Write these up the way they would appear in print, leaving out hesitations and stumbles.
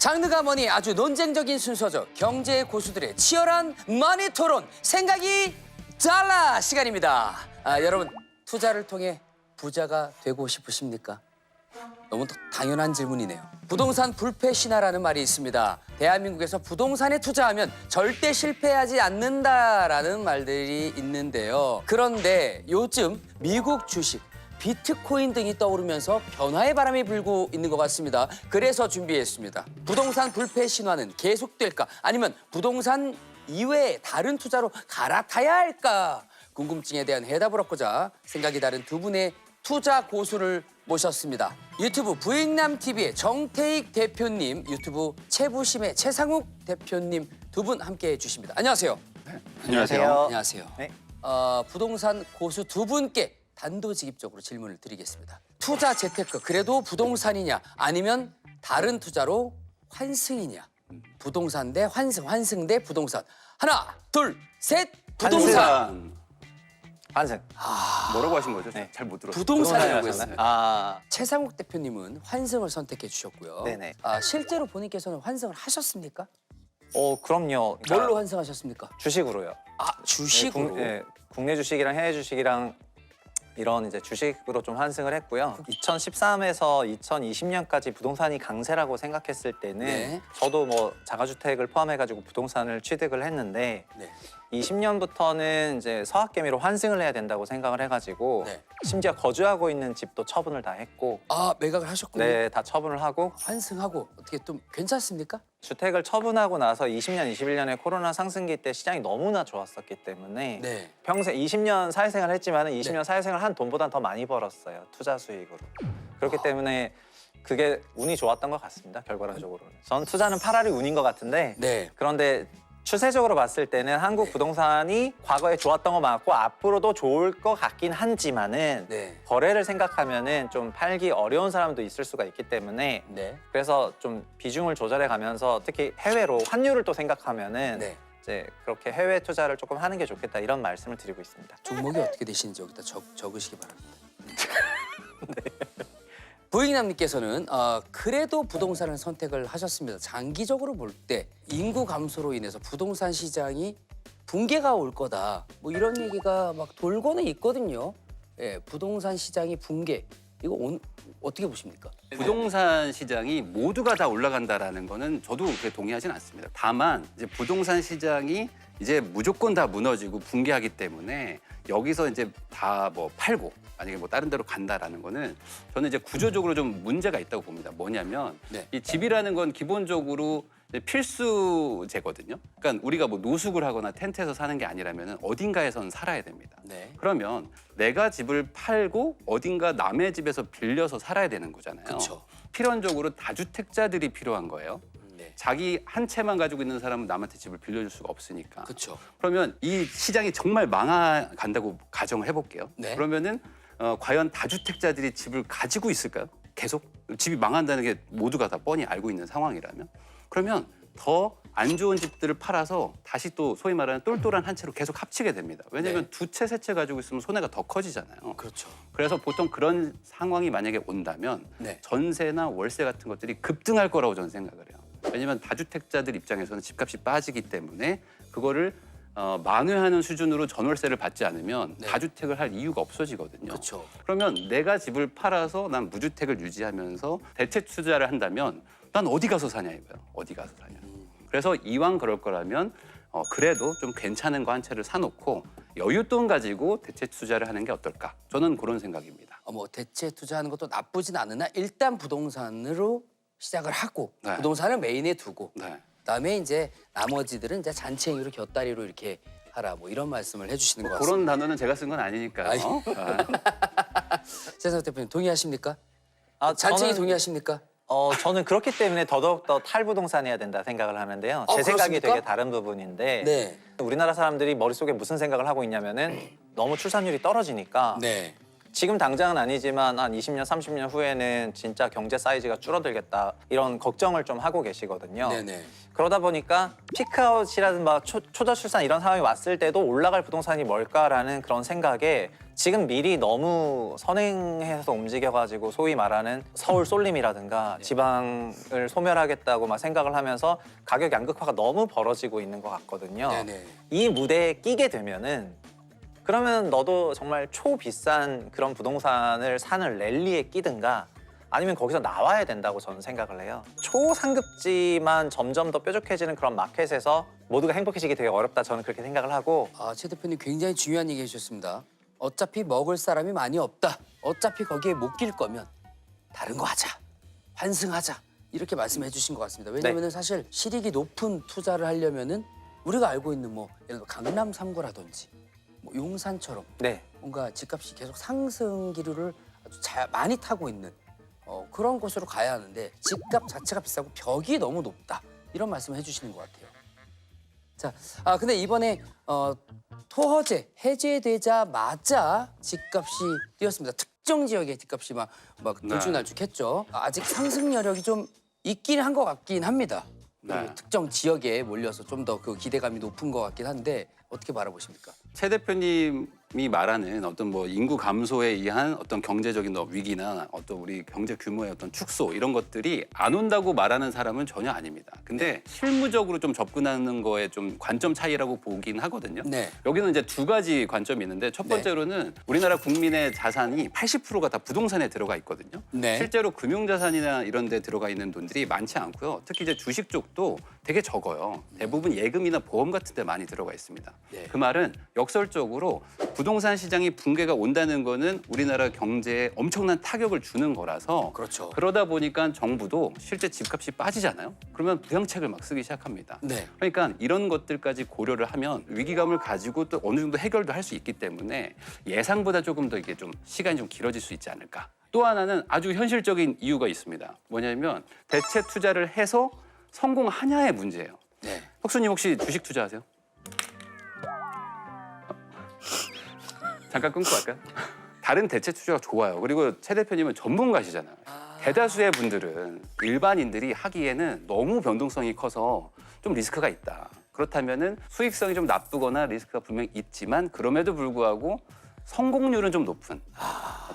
장르가 뭐니 아주 논쟁적인 순서죠. 경제 고수들의 치열한 머니 토론, 생각이 달라 시간입니다. 여러분, 투자를 통해 부자가 되고 싶으십니까? 너무 당연한 질문이네요. 부동산 불패 신화라는 말이 있습니다. 대한민국에서 부동산에 투자하면 절대 실패하지 않는다라는 말들이 있는데요. 그런데 요즘 미국 주식, 비트코인 등이 떠오르면서 변화의 바람이 불고 있는 것 같습니다. 그래서 준비했습니다. 부동산 불패 신화는 계속될까? 아니면 부동산 이외에 다른 투자로 갈아타야 할까? 궁금증에 대한 해답을 얻고자 생각이 다른 두 분의 투자 고수를 모셨습니다. 유튜브 부익남TV의 정태익 대표님, 유튜브 채부심의 최상욱 대표님 두 분 함께해 주십니다. 안녕하세요. 네. 안녕하세요. 안녕하세요. 네. 부동산 고수 두 분께 단도직입적으로 질문을 드리겠습니다. 투자 재테크, 그래도 부동산이냐 아니면 다른 투자로 환승이냐? 부동산 대 환승, 환승 대 부동산. 하나, 둘, 셋, 부동산. 환승. 뭐라고 하신 거죠? 네. 잘 못 들었어요. 부동산이라고 부동산이라고 했어요. 최상욱 대표님은 환승을 선택해 주셨고요. 네네. 실제로 본인께서는 환승을 하셨습니까? 그럼요. 그러니까 뭘로 환승하셨습니까? 주식으로요. 주식으로. 국내 주식이랑 해외 주식이랑 이런 이제 주식으로 좀 환승을 했고요. 2013에서 2020년까지 부동산이 강세라고 생각했을 때는 네. 저도 뭐 자가주택을 포함해가지고 부동산을 취득을 했는데 네. 20년부터는 이제 서학개미로 환승을 해야 된다고 생각을 해가지고 네. 심지어 거주하고 있는 집도 처분을 다 했고 매각을 하셨군요. 네, 다 처분을 하고 환승하고 어떻게 좀 괜찮습니까? 주택을 처분하고 나서 20년, 21년에 코로나 상승기 때 시장이 너무나 좋았었기 때문에 네. 평생 20년 사회생활 했지만 20년 네. 사회생활 한 돈보단 더 많이 벌었어요. 투자 수익으로. 그렇기 때문에 그게 운이 좋았던 것 같습니다. 결과론적으로는. 전 투자는 8할이 운인 것 같은데 네. 그런데 추세적으로 봤을 때는 한국 부동산이 과거에 좋았던 거 맞고 앞으로도 좋을 것 같긴 하지만은 네. 거래를 생각하면은 좀 팔기 어려운 사람도 있을 수가 있기 때문에 네. 그래서 좀 비중을 조절해 가면서 특히 해외로 환율을 또 생각하면은 네. 이제 그렇게 해외 투자를 조금 하는 게 좋겠다 이런 말씀을 드리고 있습니다. 종목이 어떻게 되시는지 여기다 적으시기 바랍니다. 부익남님께서는 그래도 부동산을 선택을 하셨습니다. 장기적으로 볼 때 인구 감소로 인해서 부동산 시장이 붕괴가 올 거다. 뭐 이런 얘기가 막 돌고는 있거든요. 예, 부동산 시장이 붕괴. 이거 어떻게 보십니까? 부동산 시장이 모두가 다 올라간다라는 거는 저도 그렇게 동의하진 않습니다. 다만 이제 부동산 시장이 이제 무조건 다 무너지고 붕괴하기 때문에 여기서 이제 다 뭐 팔고 만약에 뭐 다른 데로 간다라는 거는 저는 이제 구조적으로 좀 문제가 있다고 봅니다. 뭐냐면 네. 이 집이라는 건 기본적으로 이제 필수제거든요. 그러니까 우리가 뭐 노숙을 하거나 텐트에서 사는 게 아니라면 어딘가에선 살아야 됩니다. 네. 그러면 내가 집을 팔고 어딘가 남의 집에서 빌려서 살아야 되는 거잖아요. 그쵸. 필연적으로 다주택자들이 필요한 거예요. 네. 자기 한 채만 가지고 있는 사람은 남한테 집을 빌려줄 수가 없으니까. 그렇죠. 그러면 이 시장이 정말 망해간다고 가정을 해볼게요. 네. 그러면은 과연 다주택자들이 집을 가지고 있을까요? 계속 집이 망한다는 게 모두가 다 뻔히 알고 있는 상황이라면 그러면 더 안 좋은 집들을 팔아서 다시 또 소위 말하는 똘똘한 한 채로 계속 합치게 됩니다. 왜냐하면 네. 두 채, 세 채 가지고 있으면 손해가 더 커지잖아요. 그렇죠. 그래서 보통 그런 상황이 만약에 온다면 네. 전세나 월세 같은 것들이 급등할 거라고 저는 생각을 해요. 왜냐하면 다주택자들 입장에서는 집값이 빠지기 때문에 그거를 만회하는 수준으로 전월세를 받지 않으면 네. 다주택을 할 이유가 없어지거든요. 그렇죠. 그러면 내가 집을 팔아서 난 무주택을 유지하면서 대체 투자를 한다면 난 어디 가서 사냐 이거예요. 어디 가서 사냐. 그래서 이왕 그럴 거라면 그래도 좀 괜찮은 거 한 채를 사놓고 여윳돈 가지고 대체 투자를 하는 게 어떨까? 저는 그런 생각입니다. 뭐 대체 투자하는 것도 나쁘진 않으나 일단 부동산으로 시작을 하고 네. 부동산을 메인에 두고 네. 그다음에 이제 나머지들은 이제 잔챙이로 곁다리로 이렇게 하라 뭐 이런 말씀을 해주시는 것 같습니다. 그런 단어는 제가 쓴 건 아니니까요. 최상욱 대표님 동의하십니까? 아, 잔챙이 저는- 동의하십니까? 저는 그렇기 때문에 더더욱 탈부동산 해야 된다 생각을 하는데요. 제 생각이 그렇습니까? 되게 다른 부분인데 네. 우리나라 사람들이 머릿속에 무슨 생각을 하고 있냐면은 너무 출산율이 떨어지니까 네. 지금 당장은 아니지만 한 20년, 30년 후에는 진짜 경제 사이즈가 줄어들겠다 이런 걱정을 좀 하고 계시거든요. 네네. 그러다 보니까 피크아웃이라든가 초저출산 이런 상황이 왔을 때도 올라갈 부동산이 뭘까라는 그런 생각에 지금 미리 너무 선행해서 움직여가지고 소위 말하는 서울 쏠림이라든가 지방을 소멸하겠다고 막 생각을 하면서 가격 양극화가 너무 벌어지고 있는 것 같거든요. 네네. 이 무대에 끼게 되면은 그러면 너도 정말 초비싼 그런 부동산을 사는 랠리에 끼든가 아니면 거기서 나와야 된다고 저는 생각을 해요. 초상급지만 점점 더 뾰족해지는 그런 마켓에서 모두가 행복해지기 되게 어렵다 저는 그렇게 생각을 하고 최 대표님 굉장히 중요한 얘기 해주셨습니다. 어차피 먹을 사람이 많이 없다. 어차피 거기에 못 낄 거면 다른 거 하자. 환승하자. 이렇게 말씀해 주신 것 같습니다. 왜냐하면 사실 실익이 높은 투자를 하려면은 우리가 알고 있는 뭐 예를 들어 강남 3구라든지 뭐 용산처럼 네. 뭔가 집값이 계속 상승 기류를 아주 많이 타고 있는 그런 곳으로 가야 하는데 집값 자체가 비싸고 벽이 너무 높다. 이런 말씀을 해주시는 것 같아요. 자, 근데 이번에 토허제 해제되자마자 집값이 뛰었습니다. 특정 지역의 집값이 막 들쭉날쭉했죠. 아직 상승 여력이 좀 있긴 한 것 같긴 합니다. 네. 그 특정 지역에 몰려서 좀 더 그 기대감이 높은 것 같긴 한데 어떻게 바라보십니까? 최 대표님이 말하는 어떤 뭐 인구 감소에 의한 어떤 경제적인 위기나 어떤 우리 경제 규모의 어떤 축소 이런 것들이 안 온다고 말하는 사람은 전혀 아닙니다. 근데 실무적으로 좀 접근하는 거에 좀 관점 차이라고 보긴 하거든요. 네. 여기는 이제 두 가지 관점이 있는데 첫 번째로는 우리나라 국민의 자산이 80%가 다 부동산에 들어가 있거든요. 네. 실제로 금융자산이나 이런 데 들어가 있는 돈들이 많지 않고요. 특히 이제 주식 쪽도 되게 적어요. 대부분 예금이나 보험 같은 데 많이 들어가 있습니다. 네. 그 말은 역설적으로 부동산 시장이 붕괴가 온다는 거는 우리나라 경제에 엄청난 타격을 주는 거라서 그렇죠. 그러다 보니까 정부도 실제 집값이 빠지잖아요. 그러면 부양책을 막 쓰기 시작합니다. 네. 그러니까 이런 것들까지 고려를 하면 위기감을 가지고 또 어느 정도 해결도 할 수 있기 때문에 예상보다 조금 더 이게 좀 시간이 좀 길어질 수 있지 않을까. 또 하나는 아주 현실적인 이유가 있습니다. 뭐냐면 대체 투자를 해서 성공하냐의 문제예요. 네. 혁수님 혹시 주식 투자하세요? 잠깐 끊고 갈까요? 다른 대체 투자가 좋아요. 그리고 최 대표님은 전문가시잖아요. 대다수의 분들은 일반인들이 하기에는 너무 변동성이 커서 좀 리스크가 있다. 그렇다면은 수익성이 좀 나쁘거나 리스크가 분명히 있지만 그럼에도 불구하고 성공률은 좀 높은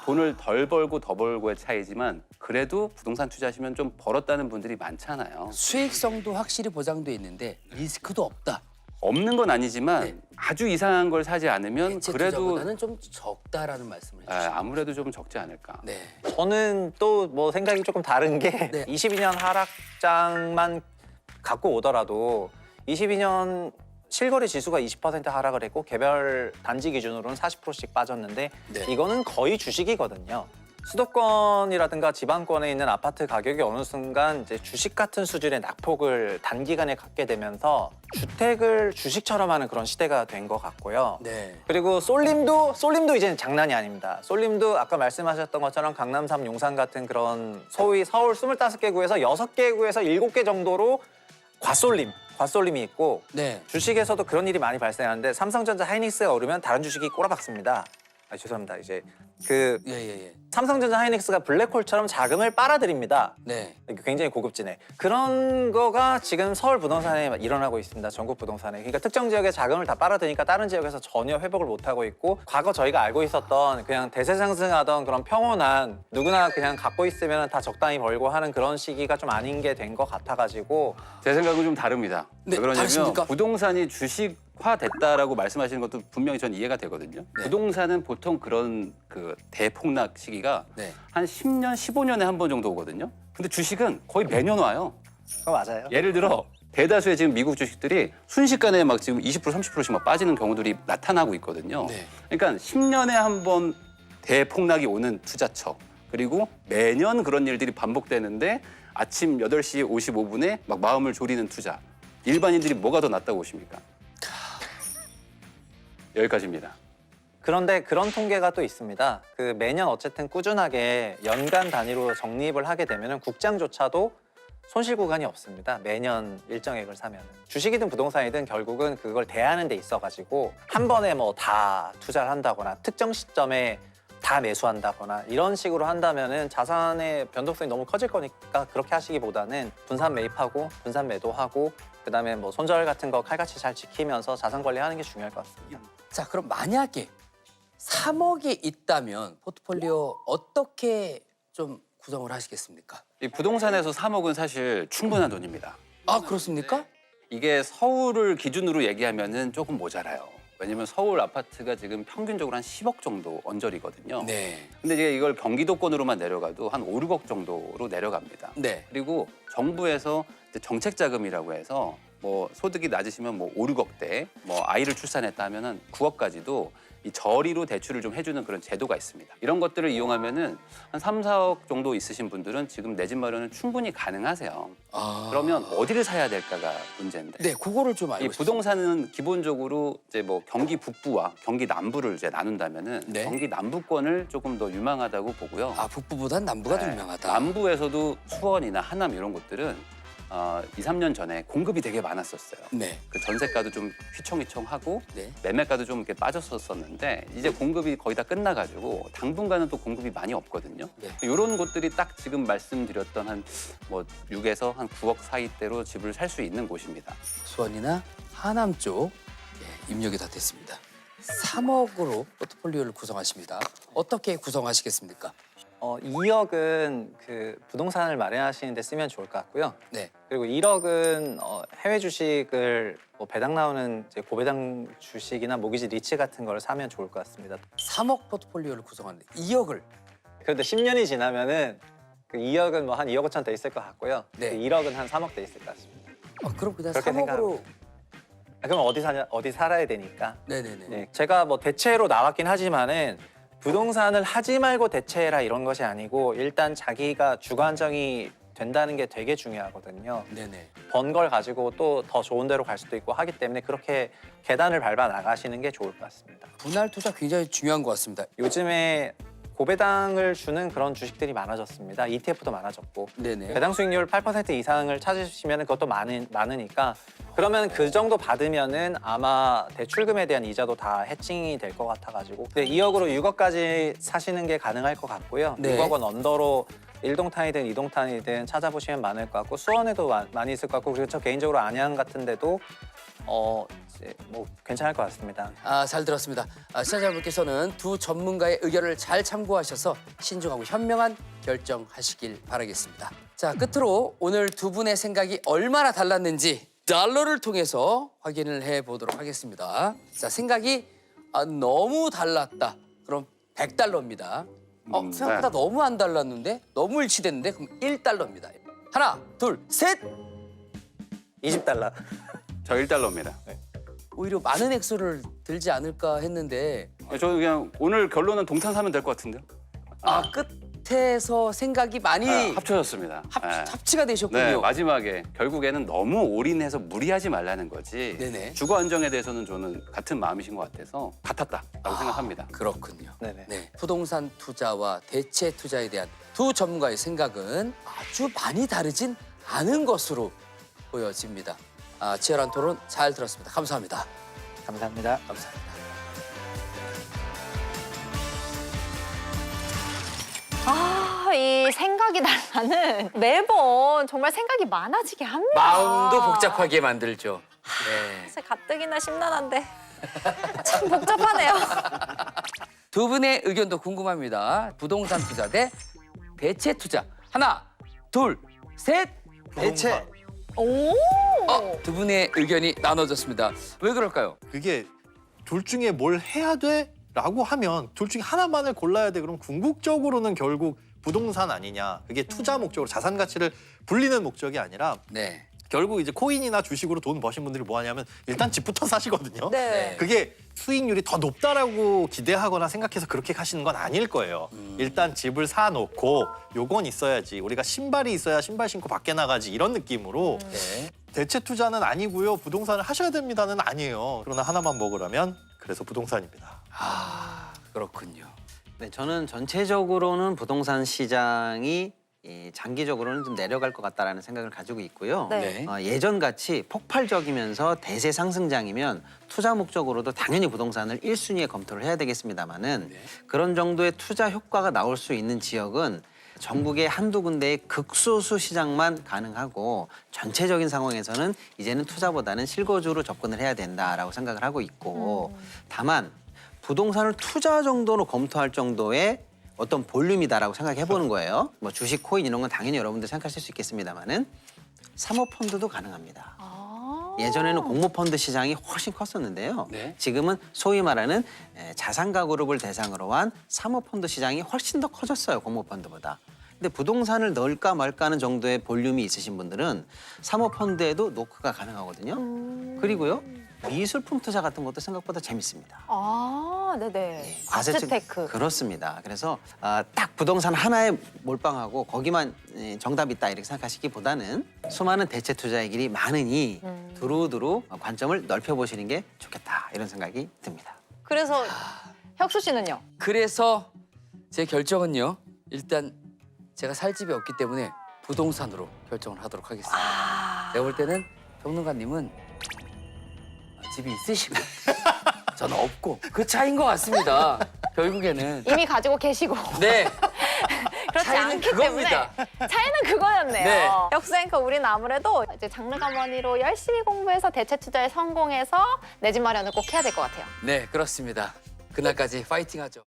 돈을 덜 벌고 더 벌고의 차이지만 그래도 부동산 투자하시면 좀 벌었다는 분들이 많잖아요. 수익성도 확실히 보장돼 있는데 리스크도 없다. 없는 건 아니지만 네. 아주 이상한 걸 사지 않으면 대체 그래도 투자보다는 좀 적다라는 말씀을 해주시죠. 아무래도 좀 적지 않을까. 네. 저는 또 뭐 생각이 조금 다른 게 네. 22년 하락장만 갖고 오더라도 22년 실거래 지수가 20% 하락을 했고 개별 단지 기준으로는 40%씩 빠졌는데 네. 이거는 거의 주식이거든요. 수도권이라든가 지방권에 있는 아파트 가격이 어느 순간 이제 주식 같은 수준의 낙폭을 단기간에 갖게 되면서 주택을 주식처럼 하는 그런 시대가 된 것 같고요. 네. 그리고 쏠림도 이제는 장난이 아닙니다. 쏠림도 아까 말씀하셨던 것처럼 강남 3, 용산 같은 그런 소위 서울 25개 구에서 6개 구에서 7개 정도로 과쏠림이 있고 네. 주식에서도 그런 일이 많이 발생하는데 삼성전자 하이닉스가 오르면 다른 주식이 꼬라박습니다. 죄송합니다. 이제 그 예. 삼성전자 하이닉스가 블랙홀처럼 자금을 빨아들입니다. 네. 굉장히 고급지네. 그런 거가 지금 서울 부동산에 일어나고 있습니다. 전국 부동산에. 그러니까 특정 지역의 자금을 다 빨아들이니까 다른 지역에서 전혀 회복을 못하고 있고 과거 저희가 알고 있었던 그냥 대세 상승하던 그런 평온한 누구나 그냥 갖고 있으면 다 적당히 벌고 하는 그런 시기가 좀 아닌 게 된 것 같아가지고 제 생각은 좀 다릅니다. 네, 왜 그러냐면 다르십니까? 부동산이 주식화 됐다라고 말씀하시는 것도 분명히 전 이해가 되거든요. 네. 부동산은 보통 그런 그 대폭락 시기가 네. 한 10년, 15년에 한 번 정도 오거든요. 근데 주식은 거의 매년 와요. 그거 맞아요. 예를 들어 대다수의 지금 미국 주식들이 순식간에 막 지금 20%, 30%씩 막 빠지는 경우들이 나타나고 있거든요. 네. 그러니까 10년에 한 번 대폭락이 오는 투자처 그리고 매년 그런 일들이 반복되는데 아침 8시 55분에 막 마음을 졸이는 투자. 일반인들이 뭐가 더 낫다고 보십니까? 여기까지입니다. 그런데 그런 통계가 또 있습니다. 그 매년 어쨌든 꾸준하게 연간 단위로 적립을 하게 되면 국장조차도 손실 구간이 없습니다. 매년 일정액을 사면. 주식이든 부동산이든 결국은 그걸 대하는 데 있어가지고 한 번에 뭐 다 투자를 한다거나 특정 시점에 다 매수한다거나 이런 식으로 한다면은 자산의 변동성이 너무 커질 거니까 그렇게 하시기보다는 분산 매입하고 분산 매도하고 그다음에 뭐 손절 같은 거 칼같이 잘 지키면서 자산 관리하는 게 중요할 것 같습니다. 자, 그럼 만약에 3억이 있다면 포트폴리오 어떻게 좀 구성을 하시겠습니까? 이 부동산에서 3억은 사실 충분한 돈입니다. 아, 그렇습니까? 이게 서울을 기준으로 얘기하면은 조금 모자라요. 왜냐면 서울 아파트가 지금 평균적으로 한 10억 정도 언저리거든요. 네. 근데 이제 이걸 경기도권으로만 내려가도 한 5, 6억 정도로 내려갑니다. 네. 그리고 정부에서 이제 정책 자금이라고 해서 뭐 소득이 낮으시면 뭐 5, 6억대, 뭐 아이를 출산했다 하면은 9억까지도 이 저리로 대출을 좀 해주는 그런 제도가 있습니다. 이런 것들을 이용하면은 한 3, 4억 정도 있으신 분들은 지금 내 집 마련은 충분히 가능하세요. 아. 그러면 어디를 사야 될까가 문제인데. 네, 그거를 좀 알고 이 싶습니다. 부동산은 기본적으로 이제 뭐 경기 북부와 경기 남부를 이제 나눈다면은 네. 경기 남부권을 조금 더 유망하다고 보고요. 아, 북부보단 남부가 더 네. 유명하다. 남부에서도 수원이나 하남 이런 곳들은 2, 3년 전에 공급이 되게 많았었어요. 네. 그 전세가도 좀 휘청휘청하고 네. 매매가도 좀 이렇게 빠졌었는데 이제 공급이 거의 다 끝나가지고 당분간은 또 공급이 많이 없거든요. 네. 이런 곳들이 딱 지금 말씀드렸던 한 뭐 6에서 한 9억 사이대로 집을 살 수 있는 곳입니다. 수원이나 하남 쪽 입력이 다 됐습니다. 3억으로 포트폴리오를 구성하십니다. 어떻게 구성하시겠습니까? 2억은 그 부동산을 마련하시는 데 쓰면 좋을 것 같고요. 네. 그리고 1억은 해외 주식을 뭐 배당 나오는 이제 고배당 주식이나 모기지 리츠 같은 걸 사면 좋을 것 같습니다. 3억 포트폴리오를 구성하는데 2억을 그런데 10년이 지나면은 그 2억은 뭐 한 2억 5천 돼 있을 것 같고요. 네. 그 1억은 한 3억 돼 있을 것 같습니다. 그럼 그냥 그렇게 3억으로 그럼 어디 살아야 되니까. 네네네. 네, 제가 뭐 대체로 나왔긴 하지만은 부동산을 하지 말고 대체해라 이런 것이 아니고 일단 자기가 주거 안정이 된다는 게 되게 중요하거든요. 네네. 번 걸 가지고 또 더 좋은 데로 갈 수도 있고 하기 때문에 그렇게 계단을 밟아 나가시는 게 좋을 것 같습니다. 분할 투자 굉장히 중요한 것 같습니다. 요즘에 고배당을 주는 그런 주식들이 많아졌습니다. ETF도 많아졌고 네네. 배당 수익률 8% 이상을 찾으시면 그것도 많으니까 그러면 그 정도 받으면은 아마 대출금에 대한 이자도 다 해칭이 될 것 같아가지고 2억으로 6억까지 사시는 게 가능할 것 같고요. 네. 6억 원 언더로 1동탄이든 2동탄이든 찾아보시면 많을 것 같고 수원에도 많이 있을 것 같고 그리고 저 개인적으로 안양 같은 데도 이제 뭐 괜찮을 것 같습니다. 잘 들었습니다. 시청자분께서는 두 전문가의 의견을 잘 참고하셔서 신중하고 현명한 결정하시길 바라겠습니다. 자, 끝으로 오늘 두 분의 생각이 얼마나 달랐는지 달러를 통해서 확인을 해보도록 하겠습니다. 자, 생각이 너무 달랐다. 그럼 100달러입니다. 생각보다 네. 너무 안 달랐는데? 너무 일치됐는데? 그럼 1달러입니다. 하나, 둘, 셋! 20달러. 저 1달러입니다. 오히려 많은 액수를 들지 않을까 했는데 저 그냥 오늘 결론은 동탄 사면 될 것 같은데요? 끝에서 생각이 많이 합쳐졌습니다. 네. 합치가 되셨군요. 네, 마지막에 결국에는 너무 올인해서 무리하지 말라는 거지. 네네. 주거 안정에 대해서는 저는 같은 마음이신 것 같아서 같았다라고 생각합니다. 그렇군요. 네네. 네, 부동산 투자와 대체 투자에 대한 두 전문가의 생각은 아주 많이 다르진 않은 것으로 보여집니다. 치열한 토론 잘 들었습니다. 감사합니다. 감사합니다. 감사합니다. 이 생각이 달라는 매번 정말 생각이 많아지게 합니다. 마음도 복잡하게 만들죠. 네. 사실 가뜩이나 심란한데 참 복잡하네요. 두 분의 의견도 궁금합니다. 부동산 투자 대 대체 투자. 하나, 둘, 셋. 대체. 오. 두 분의 의견이 나눠졌습니다. 왜 그럴까요? 그게 둘 중에 뭘 해야 돼? 라고 하면 둘 중에 하나만을 골라야 돼. 그럼 궁극적으로는 결국 부동산 아니냐. 그게 투자 목적으로 자산 가치를 불리는 목적이 아니라 네. 결국 이제 코인이나 주식으로 돈 버신 분들이 뭐 하냐면 일단 집부터 사시거든요. 네. 그게 수익률이 더 높다라고 기대하거나 생각해서 그렇게 가시는 건 아닐 거예요. 일단 집을 사놓고 요건 있어야지. 우리가 신발이 있어야 신발 신고 밖에 나가지. 이런 느낌으로 네. 대체 투자는 아니고요. 부동산을 하셔야 됩니다는 아니에요. 그러나 하나만 먹으라면 그래서 부동산입니다. 그렇군요. 네, 저는 전체적으로는 부동산 시장이 장기적으로는 좀 내려갈 것 같다라는 생각을 가지고 있고요. 네. 예전같이 폭발적이면서 대세 상승장이면 투자 목적으로도 당연히 부동산을 1순위에 검토를 해야 되겠습니다마는 그런 정도의 투자 효과가 나올 수 있는 지역은 전국의 한두 군데의 극소수 시장만 가능하고 전체적인 상황에서는 이제는 투자보다는 실거주로 접근을 해야 된다라고 생각을 하고 있고 다만 부동산을 투자 정도로 검토할 정도의 어떤 볼륨이다라고 생각해 보는 거예요. 뭐 주식, 코인 이런 건 당연히 여러분들 생각하실 수 있겠습니다만은 사모펀드도 가능합니다. 예전에는 공모펀드 시장이 훨씬 컸었는데요. 네. 지금은 소위 말하는 자산가 그룹을 대상으로 한 사모펀드 시장이 훨씬 더 커졌어요. 공모펀드보다. 근데 부동산을 넣을까 말까 하는 정도의 볼륨이 있으신 분들은 사모펀드에도 노크가 가능하거든요. 그리고요. 미술품 투자 같은 것도 생각보다 재밌습니다. 아, 네네. 아트테크. 그렇습니다. 그래서 딱 부동산 하나에 몰빵하고 거기만 정답이 있다 이렇게 생각하시기보다는 수많은 대체 투자의 길이 많으니 두루두루 관점을 넓혀보시는 게 좋겠다 이런 생각이 듭니다. 그래서 혁수 씨는요? 그래서 제 결정은요. 일단 제가 살 집이 없기 때문에 부동산으로 결정을 하도록 하겠습니다. 내가 볼 때는 평론가님은 집이 있으시고 저는 없고 그 차이인 것 같습니다. 결국에는. 이미 가지고 계시고. 네. 그렇지 차이는 않기 그겁니다. 때문에 차이는 그거였네요. 네. 혁수 앵커 우리는 아무래도 이제 장르가머니로 열심히 공부해서 대체 투자에 성공해서 내 집 마련을 꼭 해야 될 것 같아요. 네, 그렇습니다. 그날까지 파이팅하죠.